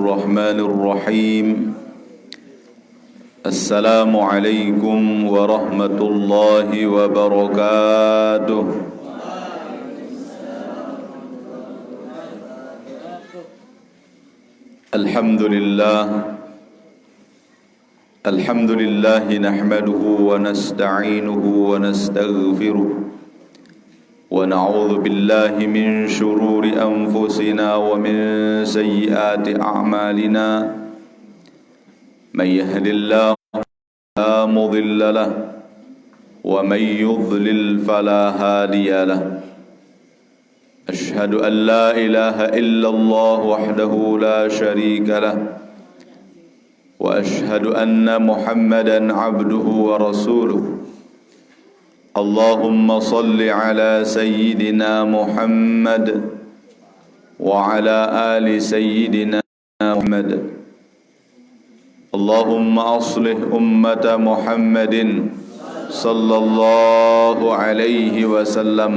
الرحمن الرحيم السلام عليكم ورحمة الله وبركاته. الحمد لله نحمده ونستعينه ونستغفره ونعوذ بالله من شرور أنفسنا ومن سيئات أعمالنا من يهد الله لا مضل له ومن يضلل فلا هادي له أشهد أن لا إله إلا الله وحده لا شريك له وأشهد أن محمدا عبده ورسوله. اللهم صل على سيدنا محمد وعلى آل سيدنا محمد. اللهم أصلح أمة محمد صلى الله عليه وسلم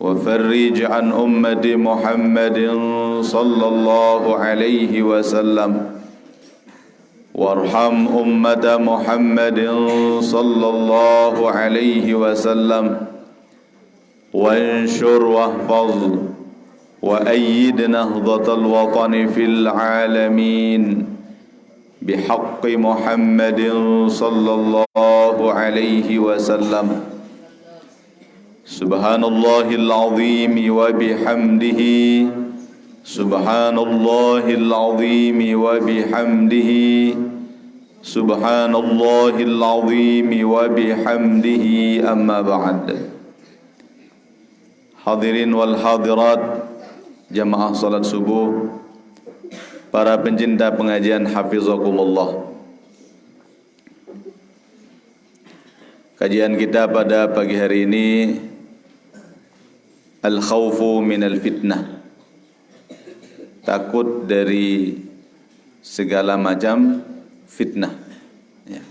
وفرج عن أمة محمد صلى الله عليه وسلم وارحم أمة محمد صلى الله عليه وسلم وانشر واحفظ وأيد نهضة الوطن في العالمين بحق محمد صلى الله عليه وسلم. سبحان الله العظيم وبحمده سبحان الله العظيم وبحمده سبحان الله العظيم وبحمده. أما بعد. Hadirin wal hadirat jamaah salat subuh, para pencinta pengajian hafizakumullah. Kajian kita pada pagi hari ini al-khawfu minal fitnah, takut dari segala macam fitnah. Ya.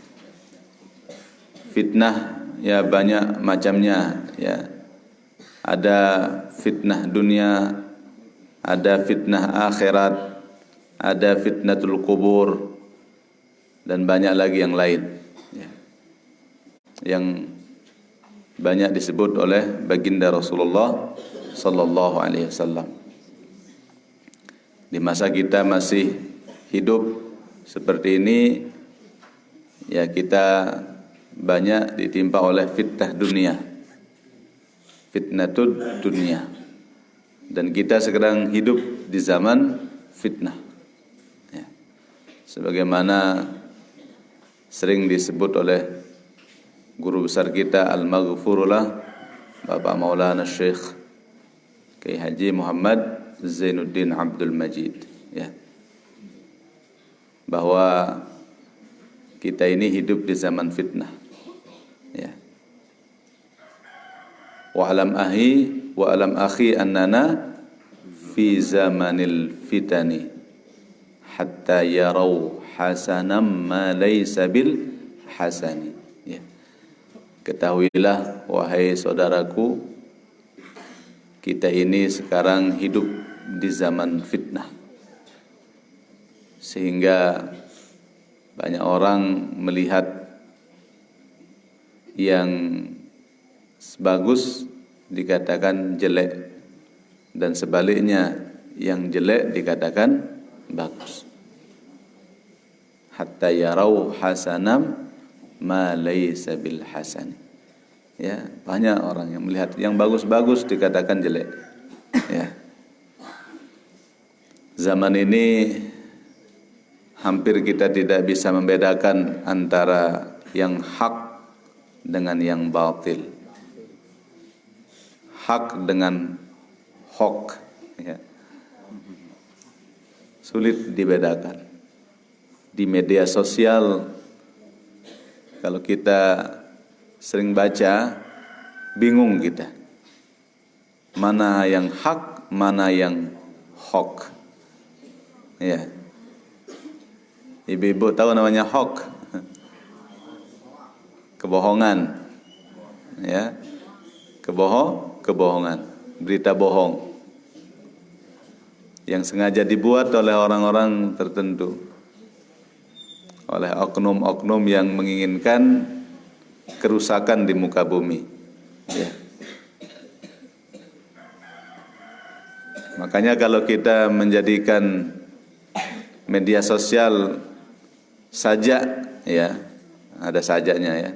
Fitnah ya banyak macamnya. Ya. Ada fitnah dunia, ada fitnah akhirat, ada fitnatul kubur, dan banyak lagi yang lain. Ya. Yang banyak disebut oleh baginda Rasulullah sallallahu alaihi wasallam. Di masa kita masih hidup seperti ini, ya kita banyak ditimpa oleh fitnah dunia, fitnatud dunia, dan kita sekarang hidup di zaman fitnah. Ya. Sebagaimana sering disebut oleh guru besar kita al-maghfurullah Bapak Maulana Syekh Kiai Haji Muhammad Zainuddin Abdul Majid, ya, bahwa kita ini hidup di zaman fitnah. Ya. Wa alam akhi annana fi zamanil fitani hatta yarau hasanam ma laysa bil hasani. Ya. Ketahuilah wahai saudaraku, kita ini sekarang hidup di zaman fitnah, sehingga banyak orang melihat yang bagus dikatakan jelek, dan sebaliknya yang jelek dikatakan bagus. Hatta yarau hasanam ma laysa bil hasani. Ya, banyak orang yang melihat yang bagus-bagus dikatakan jelek. Ya. Zaman ini hampir kita tidak bisa membedakan antara yang hak dengan yang batil, hak dengan hok. Ya. Sulit dibedakan. Di media sosial, kalau kita sering baca, bingung kita, mana yang hak, mana yang hok. Ya. Ibu-ibu tahu namanya hok? Kebohongan. Ya. Kebohongan, berita bohong. yang sengaja dibuat oleh orang-orang tertentu, oleh oknum-oknum yang menginginkan kerusakan di muka bumi. Ya. Makanya kalau kita menjadikan media sosial saja, ya, ada sajanya ya,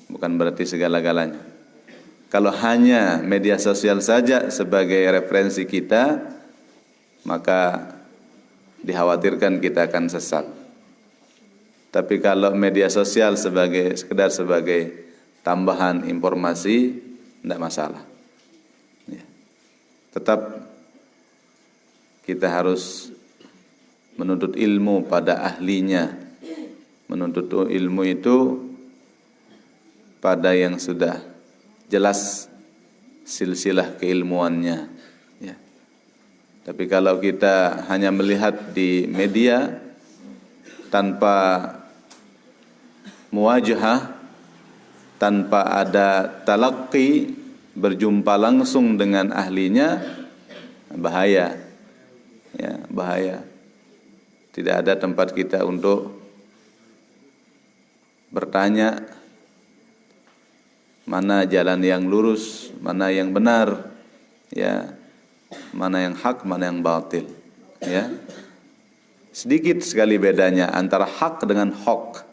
bukan berarti segala-galanya. Kalau hanya media sosial saja sebagai referensi kita, maka dikhawatirkan kita akan sesat. Tapi kalau media sosial sekedar sebagai tambahan informasi, tidak masalah. Ya. Tetap kita harus menuntut ilmu pada ahlinya. Menuntut ilmu itu pada yang sudah jelas silsilah keilmuannya. Ya. Tapi kalau kita hanya melihat di media tanpa muwajahah, tanpa ada talaqi, berjumpa langsung dengan ahlinya, bahaya. Ya, bahaya. Tidak ada tempat kita untuk bertanya mana jalan yang lurus, mana yang benar, ya, mana yang hak, mana yang batil, ya. Sedikit sekali bedanya antara hak dengan hok.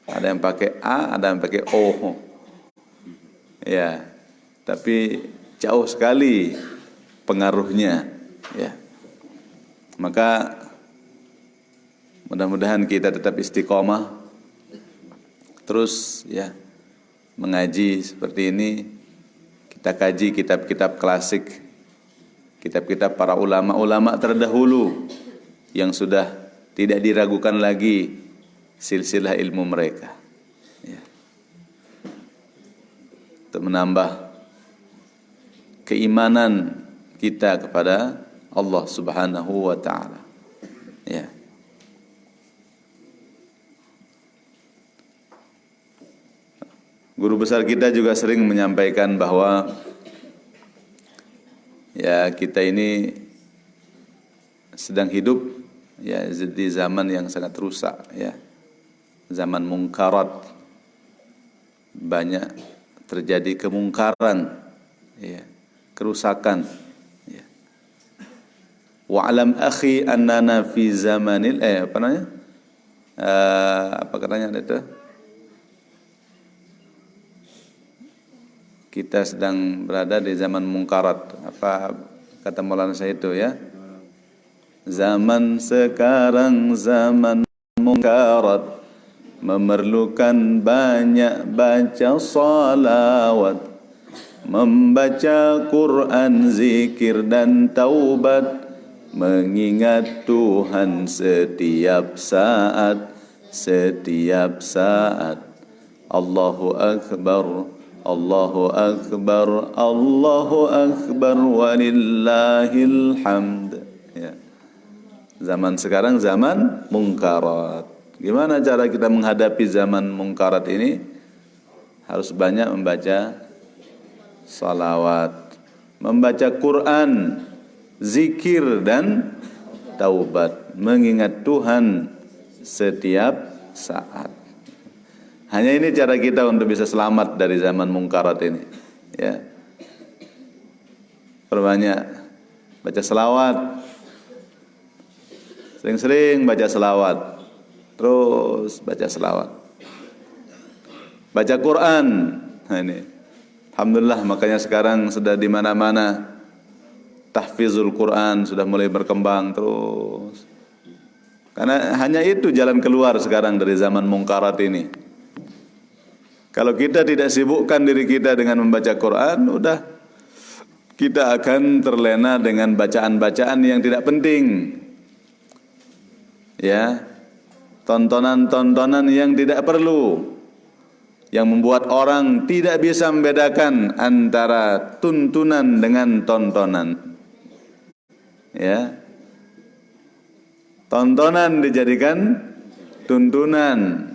Ada yang pakai A, ada yang pakai O. Ya, tapi jauh sekali pengaruhnya, ya. Maka mudah-mudahan kita tetap istiqomah, terus ya mengaji seperti ini. Kita kaji kitab-kitab klasik, kitab-kitab para ulama-ulama terdahulu yang sudah tidak diragukan lagi silsilah ilmu mereka, ya. Untuk menambah keimanan kita kepada Allah Subhanahu wa ta'ala, ya. Guru besar kita juga sering menyampaikan bahwa ya kita ini sedang hidup ya di zaman yang sangat rusak, ya. Zaman mungkarat. Banyak terjadi kemungkaran, ya, kerusakan, ya. Wa'lam akhi annana fi zamanil apa namanya? Apa katanya itu? Kita sedang berada di zaman mungkarat. Apa kata Maulana saya itu, ya? Zaman sekarang zaman mungkarat, memerlukan banyak baca salawat, membaca Quran, zikir dan taubat, mengingat Tuhan setiap saat, setiap saat. Allahu Akbar, Allahu Akbar, Allahu Akbar, walillahil hamd. Ya. Zaman sekarang zaman mungkarat. Gimana cara kita menghadapi zaman mungkarat ini? Harus banyak membaca salawat, membaca Quran, zikir dan taubat, mengingat Tuhan setiap saat. Hanya ini cara kita untuk bisa selamat dari zaman mungkarat ini, ya. Perbanyak baca selawat, sering-sering baca selawat, terus baca selawat, baca Quran. Nah ini, alhamdulillah, makanya sekarang sudah di mana-mana tahfizul Quran sudah mulai berkembang terus. Karena hanya itu jalan keluar sekarang dari zaman mungkarat ini. Kalau kita tidak sibukkan diri kita dengan membaca Quran, udah kita akan terlena dengan bacaan-bacaan yang tidak penting. Ya. Tontonan-tontonan yang tidak perlu, yang membuat orang tidak bisa membedakan antara tuntunan dengan tontonan. Ya. Tontonan dijadikan tuntunan,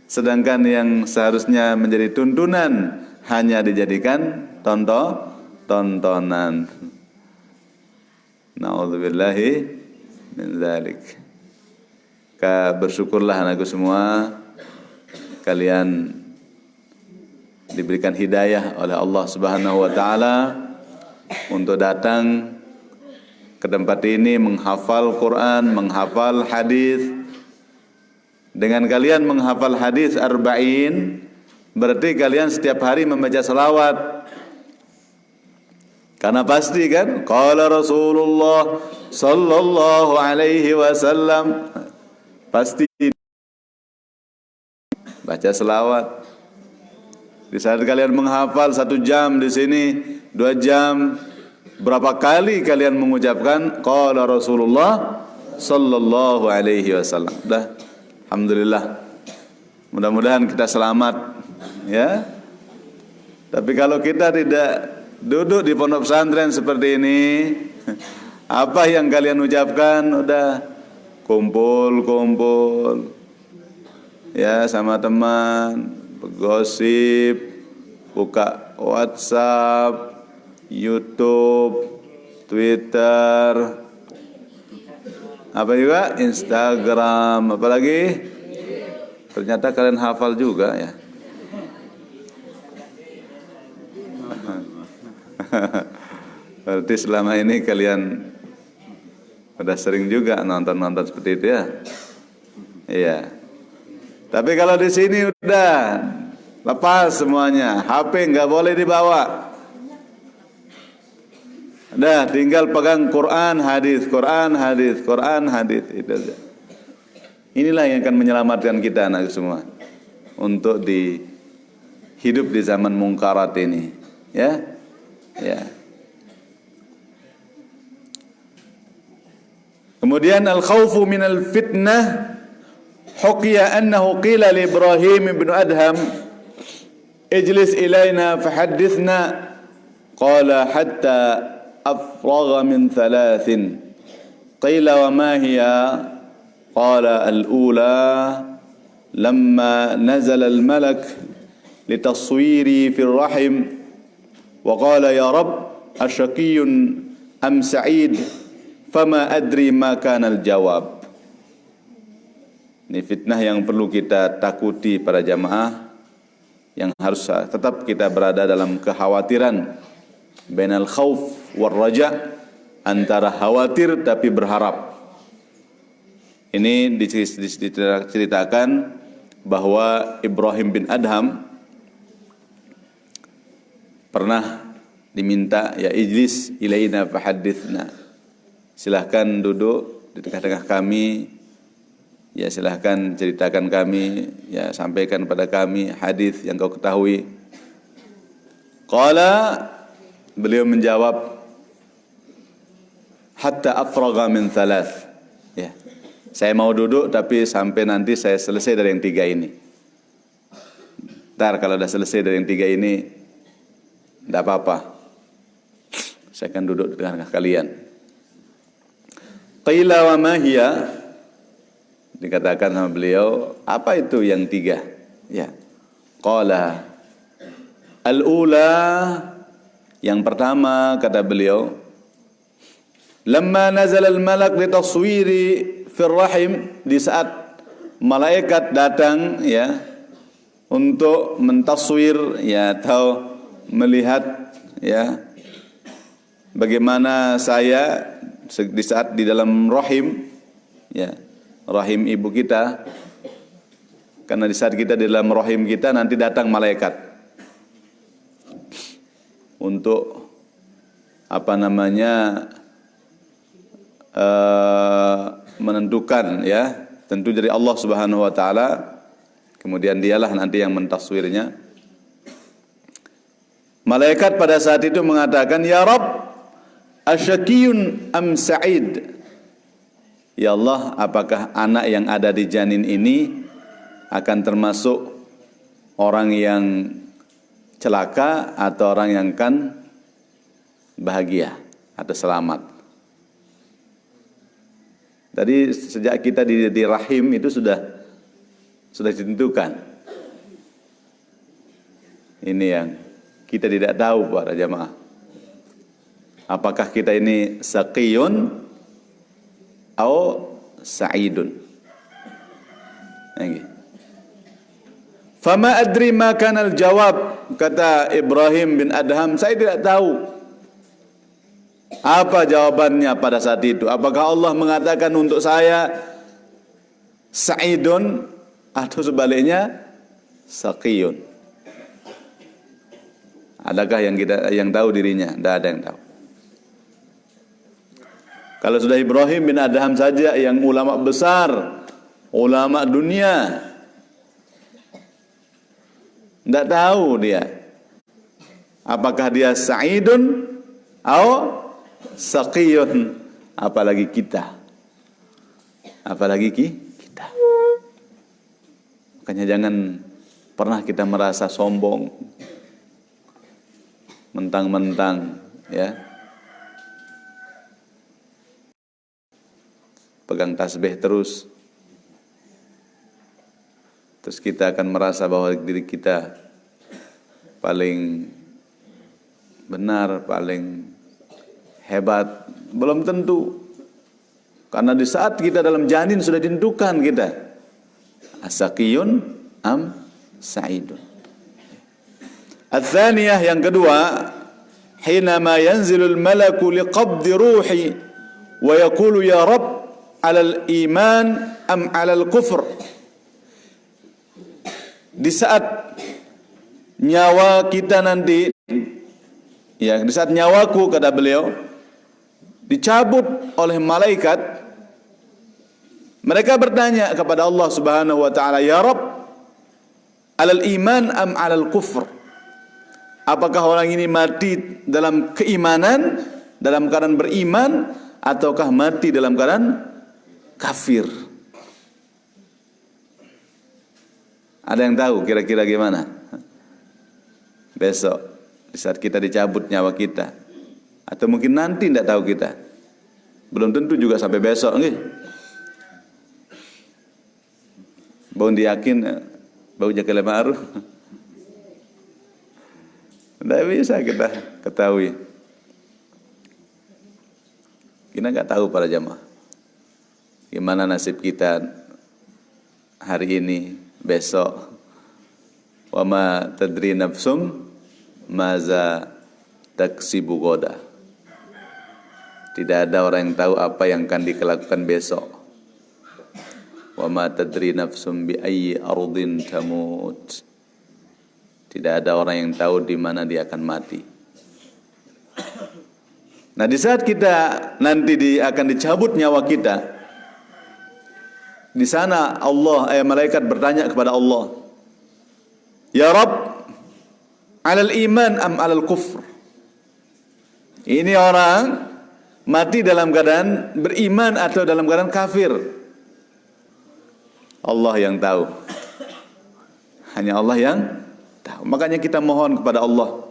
sedangkan yang seharusnya menjadi tuntunan hanya dijadikan tontonan. Na'udzubillahi min dzalik. Bersyukurlah anakku semua, kalian diberikan hidayah oleh Allah Subhanahu wa taala untuk datang ke tempat ini menghafal Quran, menghafal hadis. Dengan kalian menghafal hadis arba'in, berarti kalian setiap hari membaca salawat. Karena pasti kan, qala Rasulullah sallallahu alaihi wasallam, pasti baca selawat. Di saat kalian menghafal 1 jam di sini, 2 jam, berapa kali kalian mengucapkan qala Rasulullah sallallahu alaihi wasallam? Dah, alhamdulillah. Mudah-mudahan kita selamat, ya. Tapi kalau kita tidak duduk di pondok pesantren seperti ini, apa yang kalian ucapkan udah kumpul-kumpul, ya, sama teman, bergosip, buka WhatsApp, YouTube, Twitter, apa juga, Instagram, apalagi. Ternyata kalian hafal juga, ya. Berarti selama ini kalian udah sering juga nonton-nonton seperti itu, ya. Iya. Tapi kalau di sini udah lepas semuanya, HP nggak boleh dibawa. Udah tinggal pegang Quran, hadis, Quran, hadis, Quran, hadis, itu aja. Inilah yang akan menyelamatkan kita anak semua untuk hidup di zaman mungkarat ini, ya. Ya. Kemudian al-khawfu min al-fitnah, huqiya annahu qila li Ibrahim bin Adham, ijlis ilaina fahaddithna, qala hatta afragha min 3. Qila wa ma hiya, qala al-ula lamma nazala al-malak litaswiri fi ar-rahim wa qala ya Rabb asyaqiyun am sa'id fama adri ma kana al-jawab. Ini fitnah yang perlu kita takuti para jamaah, yang harus tetap kita berada dalam kekhawatiran, bainal khauf war raja, antara khawatir tapi berharap. Ini diceritakan bahwa Ibrahim bin Adham pernah diminta, ya ijlis ilaina fahaddithna, silahkan duduk di tengah-tengah kami, ya silahkan ceritakan kami, ya sampaikan pada kami hadis yang kau ketahui. Qala, beliau menjawab, hatta afragha min 3. Ya, saya mau duduk tapi sampai nanti saya selesai dari yang 3 ini. Ntar kalau sudah selesai dari yang 3 ini, tidak apa-apa, saya akan duduk di tengah-tengah kalian. Qila wa ma hiya, dikatakan sama beliau, apa itu yang 3? Ya. Qala al-ula, yang pertama, kata beliau, lamma nazala al-malak li taswiri fi rahim, di saat malaikat datang, ya, untuk mentaswir, ya, atau melihat, ya, bagaimana saya di saat di dalam rahim, ya, rahim ibu kita. Karena di saat kita di dalam rahim kita, nanti datang malaikat untuk apa namanya, menentukan, ya, tentu dari Allah Subhanahu wa taala. Kemudian dialah nanti yang mentaswirnya. Malaikat pada saat itu mengatakan, ya Rabb asyaqiyun am sa'id, ya Allah, apakah anak yang ada di janin ini akan termasuk orang yang celaka atau orang yang akan bahagia atau selamat? Tadi sejak kita di rahim itu sudah ditentukan. Ini yang kita tidak tahu para jamaah. Apakah kita ini saqiyun atau sa'idun? Fama adri ma kanal jawab, kata Ibrahim bin Adham, saya tidak tahu apa jawabannya pada saat itu. Apakah Allah mengatakan untuk saya sa'idun atau sebaliknya saqiyun? Adakah yang tahu dirinya? Tidak ada yang tahu. Kalau sudah Ibrahim bin Adham saja yang ulama besar, ulama dunia, tidak tahu dia apakah dia sa'idun atau saqiyun, apalagi kita. Kita. Makanya jangan pernah kita merasa sombong, mentang-mentang ya pegang tasbih terus kita akan merasa bahwa diri kita paling benar, paling hebat. Belum tentu, karena di saat kita dalam janin sudah ditentukan kita asaqiyun am sa'idun. Ats-tsaniyah, yang kedua, hinama yanzilul malaku liqabdi ruhi wa yaqulu ya Rabb 'alal iman am 'alal kufr. Di saat nyawa kita nanti, ya, di saat nyawaku, kata beliau, dicabut oleh malaikat, mereka bertanya kepada Allah Subhanahu wa taala, ya Rabb, 'alal iman am 'alal kufr? Apakah orang ini mati dalam keimanan, dalam keadaan beriman, ataukah mati dalam keadaan kafir? Ada yang tahu kira-kira gimana? Besok, di saat kita dicabut nyawa kita, atau mungkin nanti tidak tahu kita. Belum tentu juga sampai besok, nggih. Bau diyakin, bau jaga lemaru. Tidak bisa kita ketahui. Kita nggak tahu para jamaah gimana nasib kita hari ini, besok. Wa ma tadri nafsum maza taksibu goda. Tidak ada orang yang tahu apa yang akan dilakukan besok. Wa ma tadri nafsum bi ayyi ardin tamut. Tidak ada orang yang tahu di mana dia akan mati. Nah, di saat kita nanti akan dicabut nyawa kita, di sana malaikat bertanya kepada Allah, ya Rabb, 'alal iman am 'alal kufr? Ini orang mati dalam keadaan beriman atau dalam keadaan kafir? Allah yang tahu. Hanya Allah yang tahu. Makanya kita mohon kepada Allah.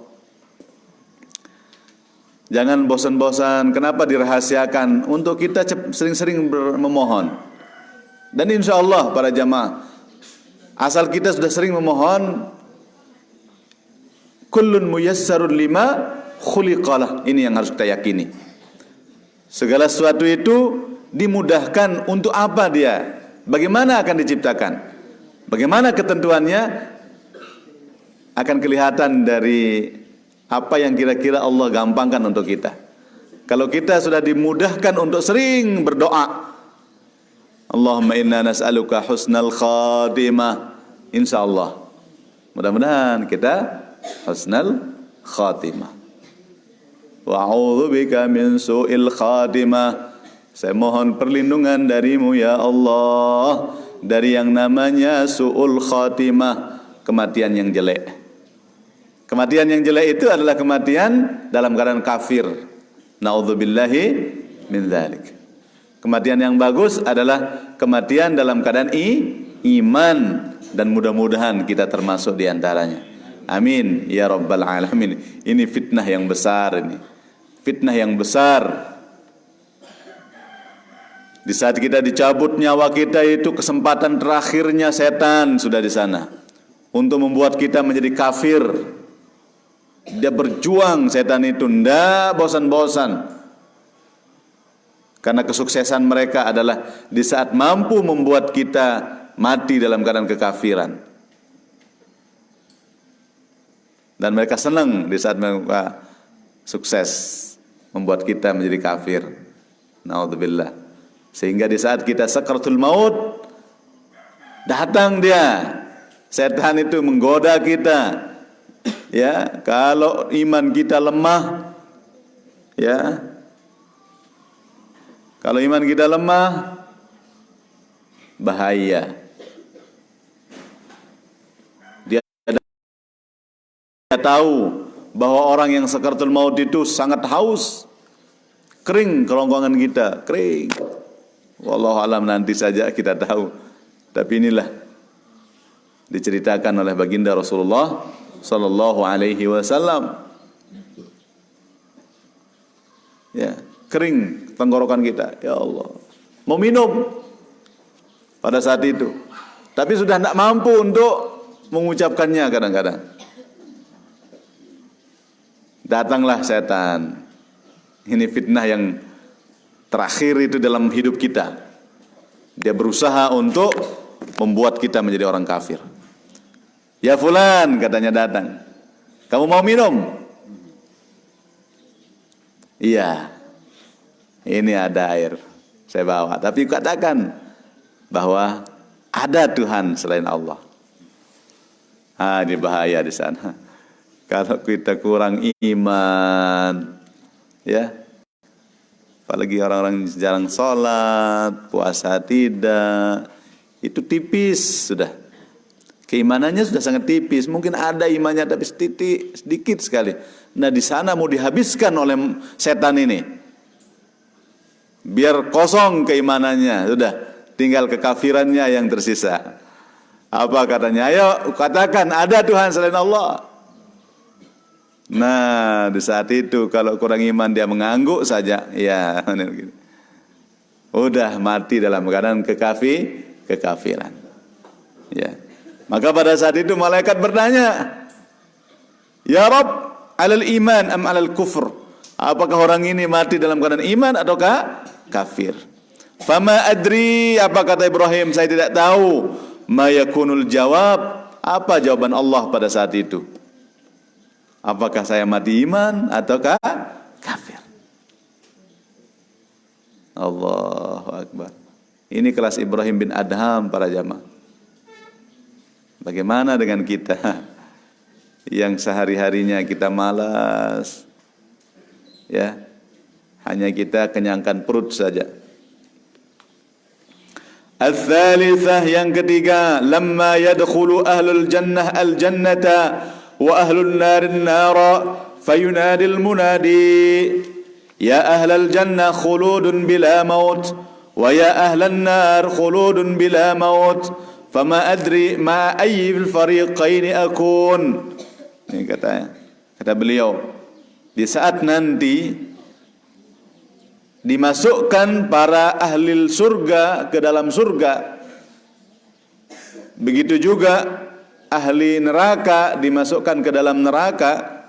Jangan bosan-bosan. Kenapa dirahasiakan? Untuk kita sering-sering memohon. Dan insya Allah para jamaah, asal kita sudah sering memohon, kullun muyassarun lima khuliqalah. Ini yang harus kita yakini. Segala sesuatu itu dimudahkan untuk apa dia? Bagaimana akan diciptakan? Bagaimana ketentuannya? Akan kelihatan dari apa yang kira-kira Allah gampangkan untuk kita. Kalau kita sudah dimudahkan untuk sering berdoa, Allahumma inna nas'aluka husnal khatimah, insyaallah, mudah-mudahan kita husnal khatimah. Wa a'udzubika min su'il khatimah. Saya mohon perlindungan darimu ya Allah dari yang namanya su'ul khatimah, kematian yang jelek. Kematian yang jelek itu adalah kematian dalam keadaan kafir. Na'udzubillahi min dzalik. Kematian yang bagus adalah kematian dalam keadaan iman, dan mudah-mudahan kita termasuk di antaranya. Amin ya rabbal alamin. Ini fitnah yang besar ini. Fitnah yang besar. Di saat kita dicabut nyawa kita itu kesempatan terakhirnya setan sudah di sana untuk membuat kita menjadi kafir. Dia berjuang setan itu, ndak bosan-bosan. Karena kesuksesan mereka adalah di saat mampu membuat kita mati dalam keadaan kekafiran. Dan mereka senang di saat mereka sukses membuat kita menjadi kafir. Naudzubillah. Sehingga di saat kita sakaratul maut, datang dia, setan itu menggoda kita. Ya, kalau iman kita lemah, ya, kalau iman kita lemah, bahaya. Dia tahu bahwa orang yang sakaratul maut itu sangat haus, kering kerongkongan kita, kering. Wallahu alam, nanti saja kita tahu. Tapi inilah diceritakan oleh baginda Rasulullah sallallahu alaihi wasallam. Ya, kering tenggorokan kita. Ya Allah, mau minum pada saat itu, tapi sudah tidak mampu untuk mengucapkannya. Kadang-kadang datanglah setan. Ini fitnah yang terakhir itu dalam hidup kita. Dia berusaha untuk membuat kita menjadi orang kafir. Ya fulan, katanya datang, kamu mau minum? Iya, ini ada air, saya bawa. Tapi katakan bahwa ada Tuhan selain Allah. Ini bahaya di sana. Kalau kita kurang iman, ya, apalagi orang-orang jarang sholat, puasa tidak, itu tipis sudah. Keimanannya sudah sangat tipis. Mungkin ada imannya tapi sedikit sekali. Nah, di sana mau dihabiskan oleh setan ini. Biar kosong keimanannya, sudah tinggal kekafirannya yang tersisa. Apa katanya? Ayo katakan ada Tuhan selain Allah. Nah, di saat itu kalau kurang iman dia mengangguk saja, ya, udah mati dalam keadaan kekafiran. Ya. Maka pada saat itu malaikat bertanya, Ya Rabb, alal iman am alal kufr? Apakah orang ini mati dalam keadaan iman ataukah kafir? Fama adri, apa kata Ibrahim, saya tidak tahu. Ma yakunul jawab, apa jawaban Allah pada saat itu? Apakah saya mati iman ataukah kafir? Allahu Akbar. Ini kelas Ibrahim bin Adham para jamaah. Bagaimana dengan kita yang sehari-harinya kita malas, ya, hanya kita kenyangkan perut saja. Al-thalithah, yang ketiga, lamma yadkhulu ahlul jannah al-jannata wa ahlun nar an-nara fayunadil munadi ya ahlal jannah khuludun bila maut wa ya ahlan nar khuludun bila maut fama adri ma ayyil fariqaini akun. Ini kata beliau, di saat nanti dimasukkan para ahli surga ke dalam surga, begitu juga ahli neraka dimasukkan ke dalam neraka.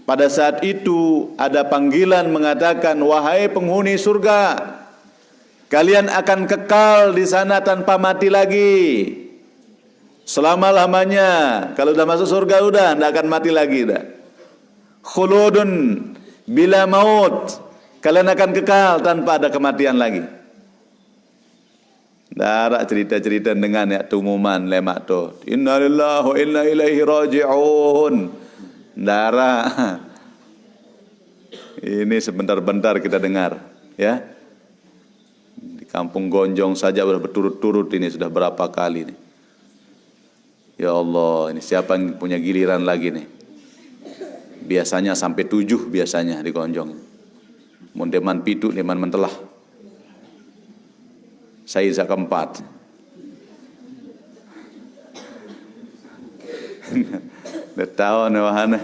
Pada saat itu ada panggilan mengatakan, wahai penghuni surga, kalian akan kekal di sana tanpa mati lagi selama-lamanya. Kalau sudah masuk surga udah tidak akan mati lagi dah. Khuludun bila maut, kalian akan kekal tanpa ada kematian lagi. Darak cerita-cerita dengan ya tumuman lemak tu. Innalillahi wa inna ilaihi raji'un. Darak. Ini sebentar-bentar kita dengar, ya. Di kampung Gonjong saja sudah berturut-turut ini sudah berapa kali nih. Ya Allah, ini siapa yang punya giliran lagi nih? Biasanya sampai 7 biasanya di Gonjong. Mun deman pitu, deman mentelah. Saya isa keempat. Dah tahu nih wahana.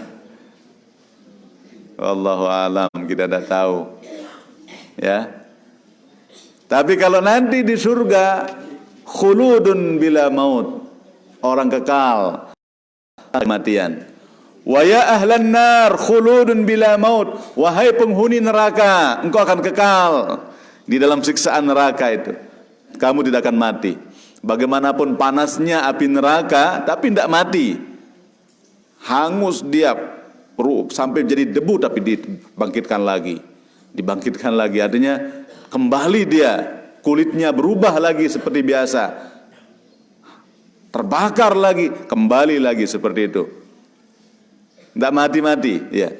Wallahu alam, kita dah tahu. Ya. Tapi kalau nanti di surga, khuludun bila maut, orang kekal kematian. Wa ya ahlan nar khuludun bila maut. Wahai penghuni neraka, engkau akan kekal di dalam siksaan neraka itu. Kamu tidak akan mati. Bagaimanapun panasnya api neraka, tapi tidak mati. Hangus dia sampai jadi debu, tapi dibangkitkan lagi. Dibangkitkan lagi, artinya kembali dia, kulitnya berubah lagi seperti biasa. Terbakar lagi, kembali lagi seperti itu. Tidak mati-mati, ya.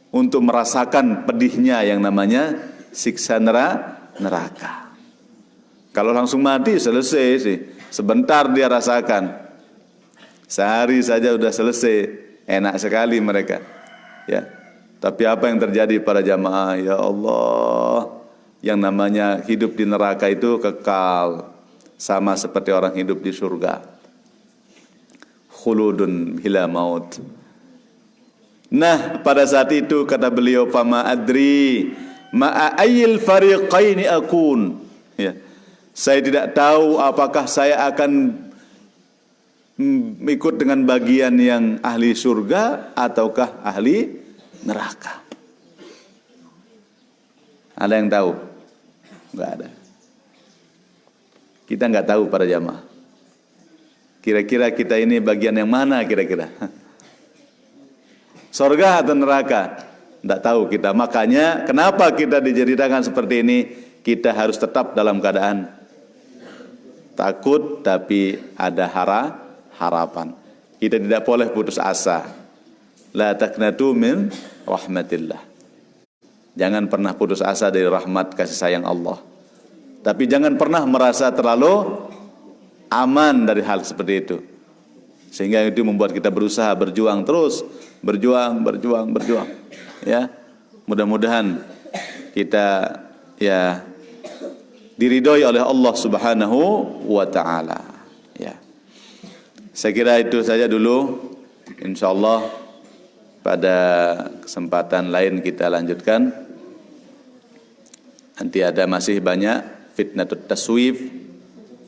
Untuk merasakan pedihnya yang namanya siksa neraka. Kalau langsung mati selesai sih. Sebentar dia rasakan. Sehari saja udah selesai. Enak sekali mereka. Ya. Tapi apa yang terjadi pada jamaah? Ya Allah, yang namanya hidup di neraka itu kekal, sama seperti orang hidup di surga. Khuludun bila maut. Nah, pada saat itu kata beliau, fama adri ma'a ayyil fariqaini akun. Ya. Saya tidak tahu apakah saya akan ikut dengan bagian yang ahli surga ataukah ahli neraka. Ada yang tahu? Enggak ada. Kita enggak tahu para jamaah. Kira-kira kita ini bagian yang mana kira-kira? Surga atau neraka? Enggak tahu kita. Makanya kenapa kita diceritakan seperti ini? Kita harus tetap dalam keadaan takut tapi ada harapan. Kita tidak boleh putus asa. La taqnatu min rahmatillah. Jangan pernah putus asa dari rahmat kasih sayang Allah. Tapi jangan pernah merasa terlalu aman dari hal seperti itu. Sehingga itu membuat kita berusaha berjuang terus, berjuang. Ya. Mudah-mudahan kita ya diridhoi oleh Allah Subhanahu wa taala. Ya. Saya kira itu saja dulu. Insyaallah pada kesempatan lain kita lanjutkan. Nanti ada masih banyak fitnatut taswif,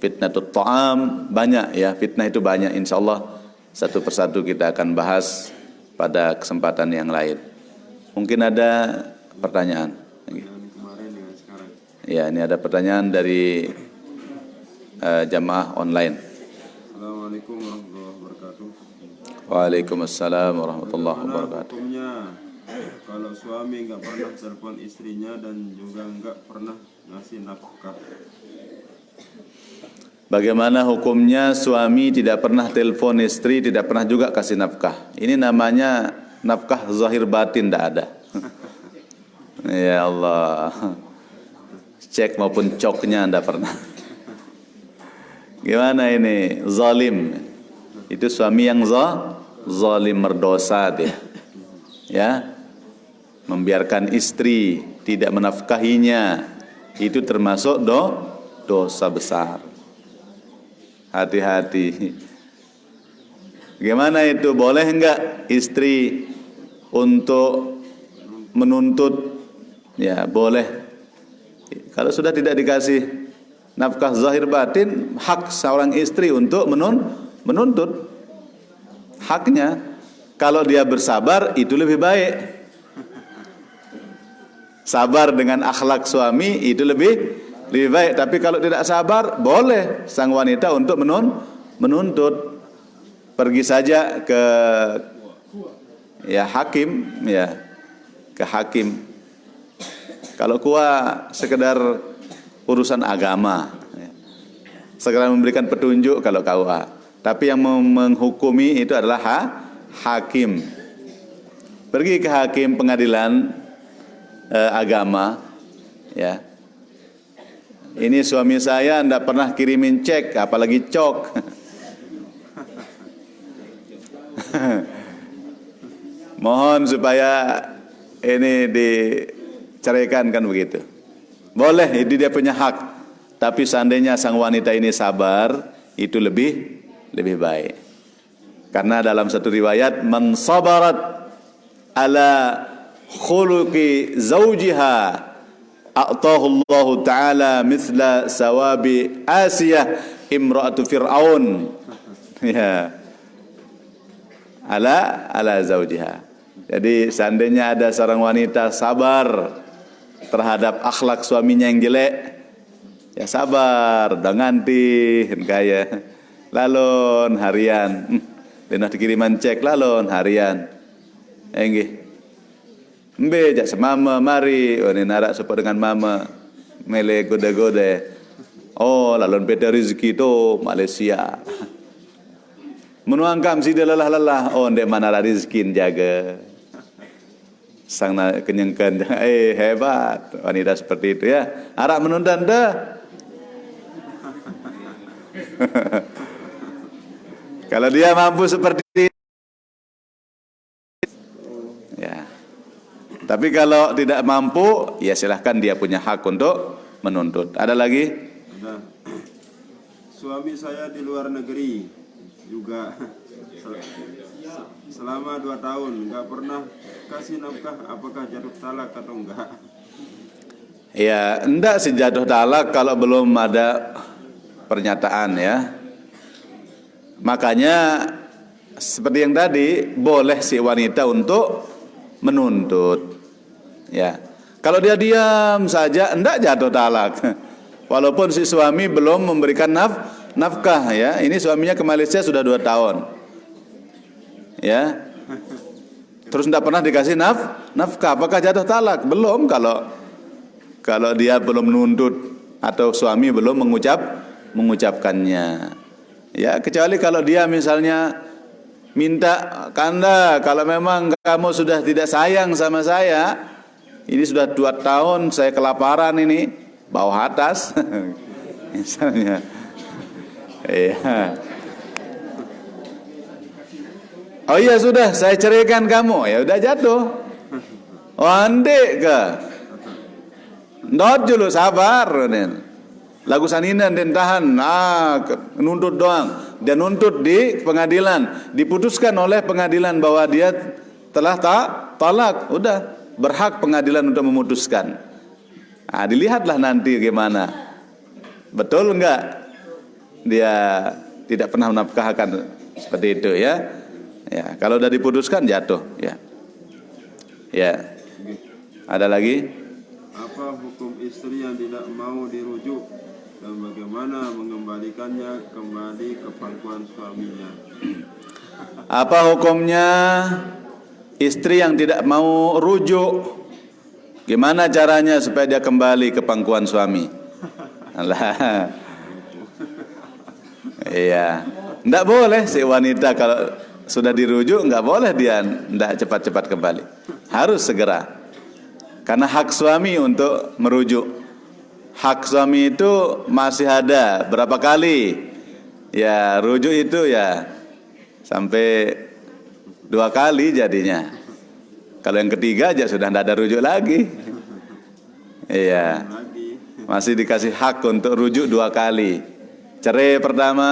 fitnatut ta'am, banyak ya, fitnah itu banyak, insyaallah satu persatu kita akan bahas pada kesempatan yang lain. Mungkin ada pertanyaan. Ya, ini ada pertanyaan dari jamaah online. Assalamualaikum warahmatullahi wabarakatuh. Waalaikumsalam warahmatullahi wabarakatuh. Hukumnya kalau suami nggak pernah telepon istrinya dan juga nggak pernah ngasih nafkah? Bagaimana hukumnya suami tidak pernah telepon istri, tidak pernah juga kasih nafkah? Ini namanya nafkah zahir batin, tidak ada. Ya Allah. Cek maupun coknya Anda pernah. Gimana ini? Zalim. Itu suami yang zalim, berdosa dia. Ya. Membiarkan istri tidak menafkahinya, itu termasuk dosa besar. Hati-hati. Gimana itu? Boleh enggak istri untuk menuntut? Ya, boleh. Kalau sudah tidak dikasih nafkah zahir batin, hak seorang istri untuk menuntut. Haknya. Kalau dia bersabar, itu lebih baik. Sabar dengan akhlak suami itu lebih baik. Tapi kalau tidak sabar, boleh sang wanita untuk menuntut. Pergi saja ke hakim, ke hakim. Kalau kuah sekedar urusan agama, sekedar memberikan petunjuk kalau KUA. Tapi yang menghukumi itu adalah hakim. Pergi ke hakim pengadilan agama, ya. Ini suami saya tidak pernah kirimin cek, apalagi cok. Mohon supaya ini diceraikan, kan begitu. Boleh, itu dia punya hak. Tapi seandainya sang wanita ini sabar, itu lebih baik. Karena dalam satu riwayat, man sabarat ala khuluqi zawjiha a'tahu Allah Ta'ala mithla sawabi Asiyah imra'atu Fir'aun. Ya. ala zaujiha. Jadi seandainya ada seorang wanita sabar terhadap akhlak suaminya yang jelek, ya sabar, udah nganti kaya lalon harian. Denah dikiriman cek lalon harian. Nggih. Mbe jak semama mari, oh ni narak support dengan mama. Mele goda-goda. Oh, lalon peta rezeki tu Malaysia. Menuangkam si dia lelah-lelah. Oh, ndek mana rezeki jaga. Sang na kenyangkan. Hebat wanita seperti itu ya. Arak menundan dah. Kalau dia mampu seperti itu, ya. Tapi kalau tidak mampu, ya silahkan dia punya hak untuk menuntut. Ada lagi? Ada. Suami saya di luar negeri juga selama 2 tahun nggak pernah kasih nafkah. Apakah jatuh talak atau enggak? Ya, enggak sih jatuh talak kalau belum ada pernyataan ya. Makanya seperti yang tadi, boleh si wanita untuk menuntut. Ya. Kalau dia diam saja enggak jatuh talak. Walaupun si suami belum memberikan nafkah ya. Ini suaminya ke Malaysia sudah 2 tahun. Ya. Terus enggak pernah dikasih nafkah. Apakah jatuh talak? Belum kalau dia belum menuntut atau suami belum mengucapkannya. Ya, kecuali kalau dia misalnya minta, Kanda, kalau memang kamu sudah tidak sayang sama saya, ini sudah 2 tahun saya kelaparan ini, bawah atas, misalnya, iya. Oh iya sudah, saya ceraikan kamu, ya udah jatuh. Oh andek ke? Ndot dulu sabar, nen. Lagu saninan dan tahan, nuntut doang. Dia nuntut di pengadilan, diputuskan oleh pengadilan bahwa dia telah talak, udah berhak pengadilan untuk memutuskan. Dilihatlah nanti gimana, betul enggak dia tidak pernah menafkahkan seperti itu ya. Ya, kalau udah diputuskan jatuh ya. Ya, ada lagi? Apa hukum istri yang tidak mau dirujuk dan bagaimana mengembalikannya kembali ke pangkuan suaminya? Apa hukumnya istri yang tidak mau rujuk? Gimana caranya supaya dia kembali ke pangkuan suami? Alah. Iya. Enggak boleh si wanita kalau sudah dirujuk, enggak boleh dia enggak cepat-cepat kembali. Harus segera. Karena hak suami untuk merujuk. Hak suami itu masih ada. Berapa kali? Ya rujuk itu ya sampai 2 kali jadinya. Kalau yang ketiga aja sudah tidak ada rujuk lagi. Iya. Masih dikasih hak untuk rujuk 2 kali. Cerai pertama,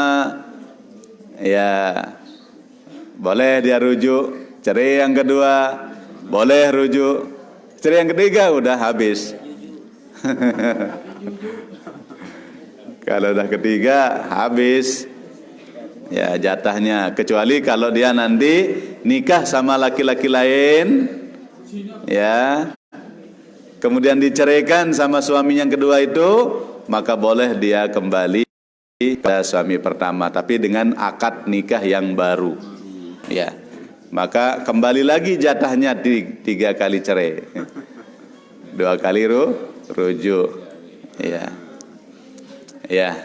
ya boleh dia rujuk. Cerai yang kedua, boleh rujuk. Cerai yang ketiga udah habis. Kalau udah ketiga habis ya jatahnya. Kecuali kalau dia nanti nikah sama laki-laki lain, ya, kemudian diceraikan sama suami yang kedua itu, maka boleh dia kembali pada suami pertama, tapi dengan akad nikah yang baru. Ya. Maka kembali lagi jatahnya 3 kali cerai, 2 kali rujuk. Ya, ya.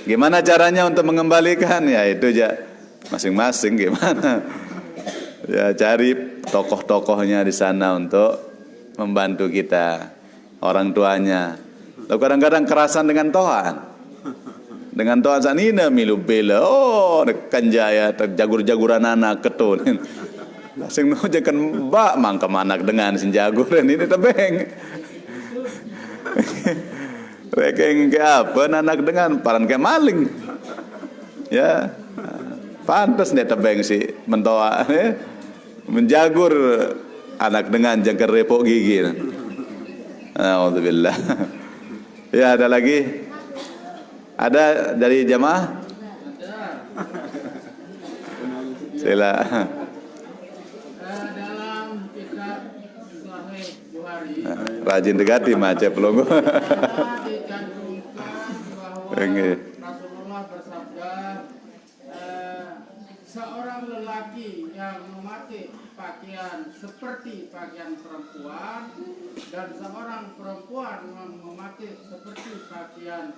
Gimana caranya untuk mengembalikan? Ya itu aja masing-masing gimana. Ya cari tokoh-tokohnya di sana untuk membantu kita, orang tuanya. Lalu kadang-kadang kerasan dengan Tuhan. Dengan Tuhan sanina milu bela, oh kanjaya terjagur-jaguran anak ketun. Langsung nojakan mbak mangka manak dengan sinjaguran ini tebeng. Rekeng ke apa anak dengan paran ke maling. Ya. Pantas nih tebeng si mentoa menjagur anak dengan jangkar repok gigi. Alhamdulillah. Ya ada lagi? Ada dari jamaah? Sila. Dalam kitab Sahih Bukhari Rajin dekati macet pelongo. dicantumkan bahwa Oke. Rasulullah bersabda, seorang lelaki yang memakai pakaian seperti pakaian perempuan dan seorang perempuan yang memakai seperti pakaian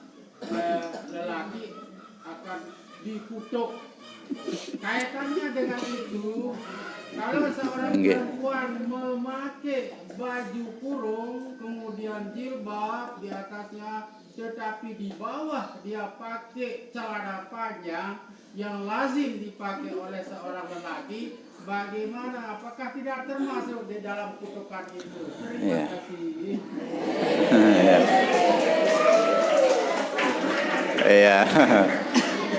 lelaki akan dikutuk. Kaitannya dengan itu, kalau seorang perempuan memakai baju kurung, kemudian jilbab di atasnya, tetapi di bawah dia pakai celana panjang yang lazim dipakai oleh seorang lelaki, bagaimana? Apakah tidak termasuk di dalam kutukan itu? Terima kasih. Iya.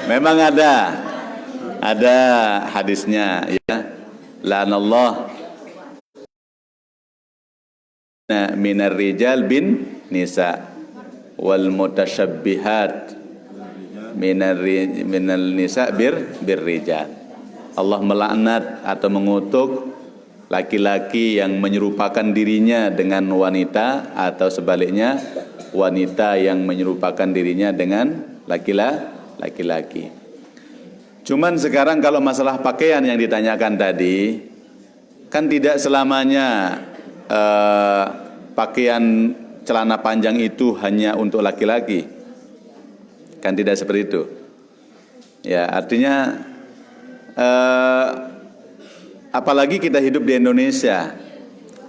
Memang ada hadisnya ya. La'anallah minar rijal bin nisa wal mutasyabbihat minal nisa bir rijal. Allah melaknat atau mengutuk laki-laki yang menyerupakan dirinya dengan wanita, atau sebaliknya wanita yang menyerupakan dirinya dengan laki-laki. Cuman sekarang kalau masalah pakaian yang ditanyakan tadi, kan tidak selamanya pakaian celana panjang itu hanya untuk laki-laki. Kan tidak seperti itu. Ya, artinya apalagi kita hidup di Indonesia.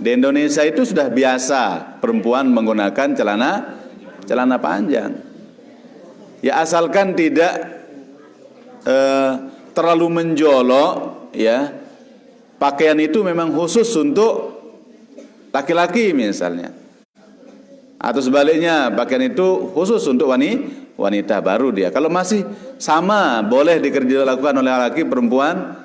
Di Indonesia itu sudah biasa perempuan menggunakan celana panjang. Ya, asalkan tidak terlalu menjolok, ya. Pakaian itu memang khusus untuk laki-laki misalnya. Atau sebaliknya, pakaian itu khusus untuk wanita, baru dia. Kalau masih sama, boleh dilakukan oleh laki perempuan,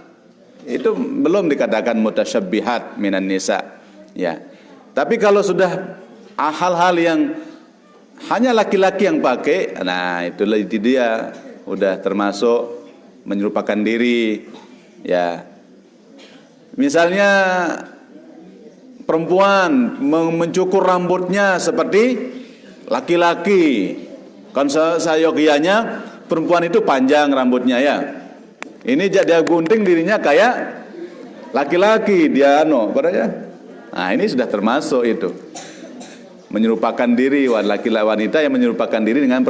itu belum dikatakan mutasyabbihat minan nisa, ya. Tapi kalau sudah hal-hal yang hanya laki-laki yang pakai, nah itulah dia udah termasuk menyerupakan diri, ya. Misalnya perempuan mencukur rambutnya seperti laki-laki. Kan sayogianya perempuan itu panjang rambutnya, ya. Ini dia gunting dirinya kayak laki-laki, dia Nah, ini sudah termasuk itu. Menyerupakan diri, laki-laki wanita yang menyerupakan diri dengan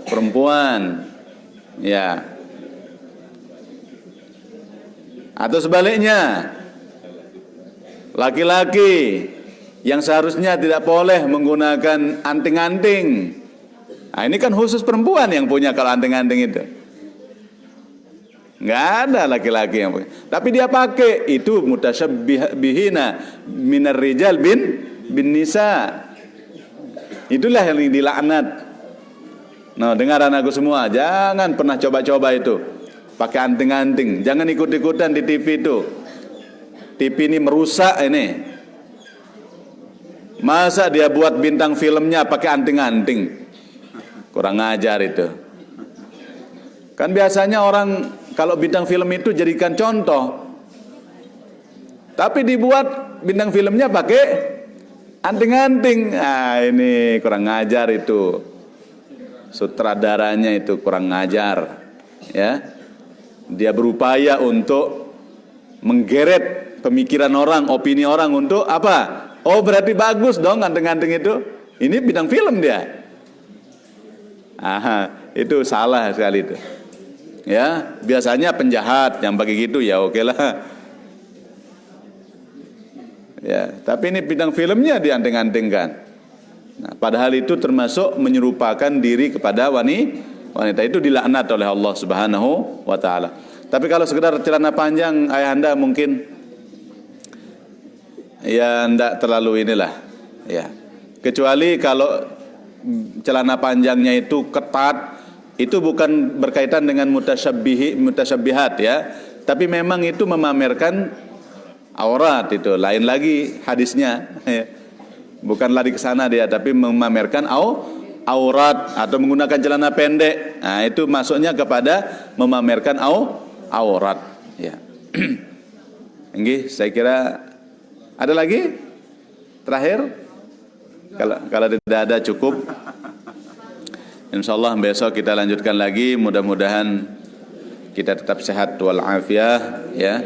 perempuan. Ya. Atau sebaliknya, laki-laki yang seharusnya tidak boleh menggunakan anting-anting. Nah, ini kan khusus perempuan yang punya kalau anting-anting itu. Nggak ada laki-laki yang punya. Tapi dia pakai, itu mutasyabbihina minar rijal bin nisa. Itulah yang dilaknat. Nah, dengar anakku semua, jangan pernah coba-coba itu. Pakai anting-anting, jangan ikut-ikutan di TV itu. TV ini merusak ini. Masa dia buat bintang filmnya pakai anting-anting? Kurang ajar itu. Kan biasanya orang kalau bintang film itu jadikan contoh. Tapi dibuat bintang filmnya pakai anting-anting. Ah, ini kurang ajar itu. Sutradaranya itu kurang ajar, ya. Dia berupaya untuk menggeret pemikiran orang, opini orang untuk apa? Oh, berarti bagus dong anting-anting itu. Ini bintang film dia. Itu salah sekali itu. Ya, biasanya penjahat yang pakai gitu, ya oke lah. Ya, tapi ini bintang filmnya dianting-antingkan. Nah, padahal itu termasuk menyerupakan diri kepada wanita, itu dilaknat oleh Allah Subhanahu wa taala. Tapi kalau sekedar celana panjang, ayahanda mungkin ya enggak terlalu inilah, ya. Kecuali kalau celana panjangnya itu ketat, itu bukan berkaitan dengan mutasyabbihat, ya. Tapi memang itu memamerkan aurat, itu lain lagi hadisnya. Bukan lari ke sana dia, tapi memamerkan aurat atau menggunakan celana pendek. Nah, itu masuknya kepada memamerkan aurat, ya. Nggih, saya kira ada lagi? Terakhir? Kalau tidak ada cukup. Insyaallah besok kita lanjutkan lagi, mudah-mudahan kita tetap sehat wal afiah ya.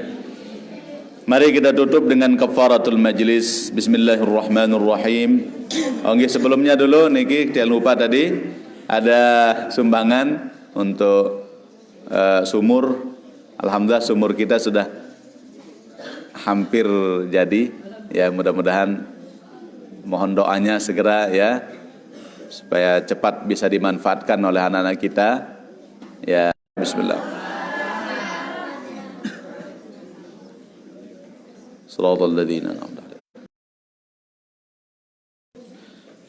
Mari kita tutup dengan kafaratul majlis. Bismillahirrahmanirrahim. Nggih, sebelumnya dulu niki jangan lupa tadi ada sumbangan untuk sumur. Alhamdulillah sumur kita sudah hampir jadi ya, mudah-mudahan mohon doanya segera ya supaya cepat bisa dimanfaatkan oleh anak-anak kita ya. Bismillah. Shiratal ladzina an'amta 'alaihim.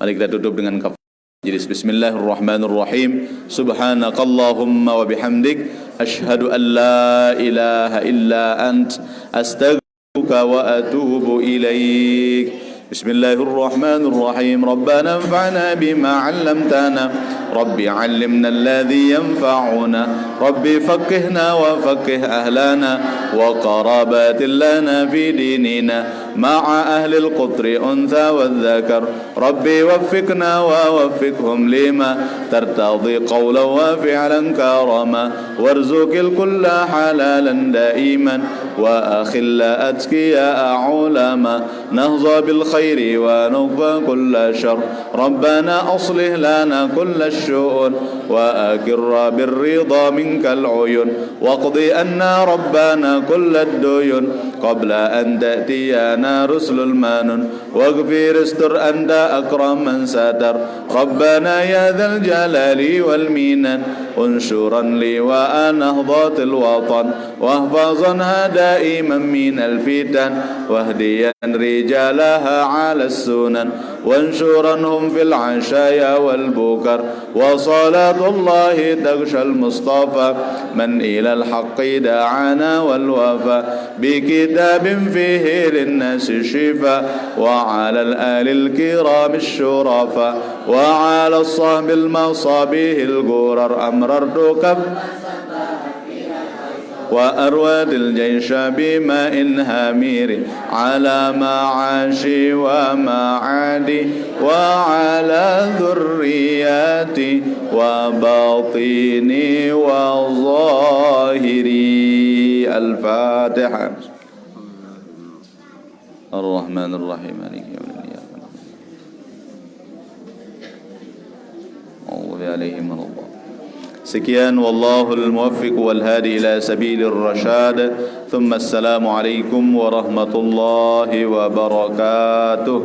Mari kita tutup dengan kafaratul majlis. Bismillahirrahmanirrahim. Subhanakallahumma wa bihamdik asyhadu an la ilaha illa ant astaghfiruka wa atubu ilaik. Bismillahirrahmanirrahim. Rabbana anfa'na bima 'allamtana. Rabbi 'allimna alladhi yanfa'una. Rabbi faqqihna wa faqqih ahlana wa qarabatin lana fi dinina ma'a ahli al-qutri untha wa dhakar. Rabbi waffiqna wa waffiqhum lima tartadi qawlan wa fi'lan karama warzuqil kulla halalan daiman wa akhilla atqiya ulama nahza bil khairi wa nughfa kulla shar. Rabbana aslih lana kulla الشؤون وأكر بالرضا منك العيون واقضي أنا ربنا كل الديون قبل أن تأتينا رسل المانون واغفر استر أنت أكرم من ستر. ربنا يا ذا الجلال والمنن انشرا لواء نهضة الوطن واحفظنها دائما من الفتن واهديا رجالها على السنن وانشرنهم في العشايا والبكر وصلاة الله تغشى المصطفى من إلى الحق دعانا والوفا بكتاب فيه للناس الشفاء وعلى الآل الكرام الشرفاء وعلى الصحب المصابيح الغرر أمررت كف وأرواد الجيش بماء هامير على معاشي ومعادي وعلى ذرياتي وباطني وظاهري. الفاتحة. الرحمن الرحيم مالك يوم الدين أعوذ عليهم من الله. Sekian, wallahul muwaffiq wal hadi ila sabilir rasyad. Thumma assalamu alaikum warahmatullahi wabarakatuh.